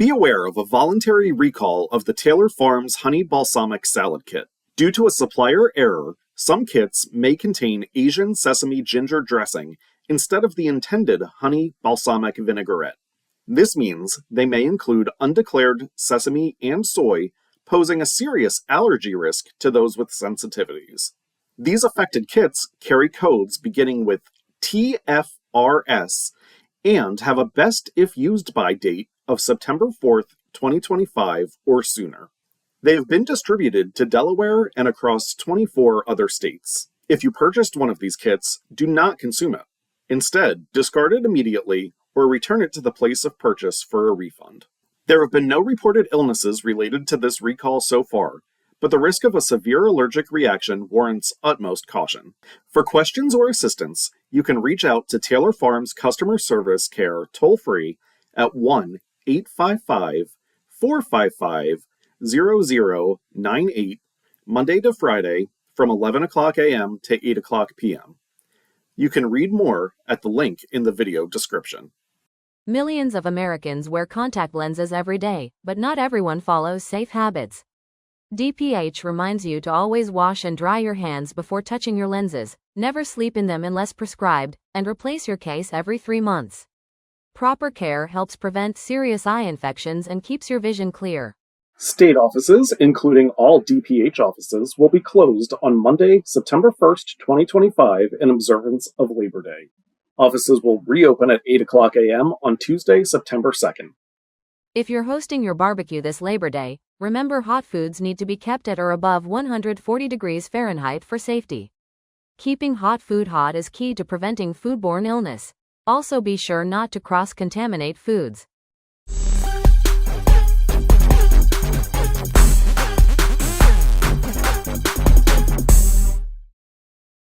Be aware of a voluntary recall of the Taylor Farms Honey Balsamic Salad Kit. Due to a supplier error, some kits may contain Asian sesame ginger dressing instead of the intended honey balsamic vinaigrette. This means they may include undeclared sesame and soy, posing a serious allergy risk to those with sensitivities. These affected kits carry codes beginning with TFRS and have a best if used by date of September 4th, 2025 or sooner. They have been distributed to Delaware and across 24 other states. If you purchased one of these kits, do not consume it. Instead, discard it immediately or return it to the place of purchase for a refund. There have been no reported illnesses related to this recall so far, but the risk of a severe allergic reaction warrants utmost caution. For questions or assistance, you can reach out to Taylor Farms Customer Service Care toll-free at 1-855-455-0098, Monday to Friday from 11 o'clock a.m. to 8 o'clock p.m. You can read more at the link in the video description. Millions of Americans wear contact lenses every day, but not everyone follows safe habits. DPH reminds you to always wash and dry your hands before touching your lenses, never sleep in them unless prescribed, and replace your case every 3 months. Proper care helps prevent serious eye infections and keeps your vision clear. State offices, including all DPH offices, will be closed on Monday, September 1st, 2025 in observance of Labor Day. Offices will reopen at 8 o'clock a.m. on Tuesday, September 2nd. If you're hosting your barbecue this Labor Day, remember hot foods need to be kept at or above 140 degrees Fahrenheit for safety. Keeping hot food hot is key to preventing foodborne illness. Also be sure not to cross-contaminate foods.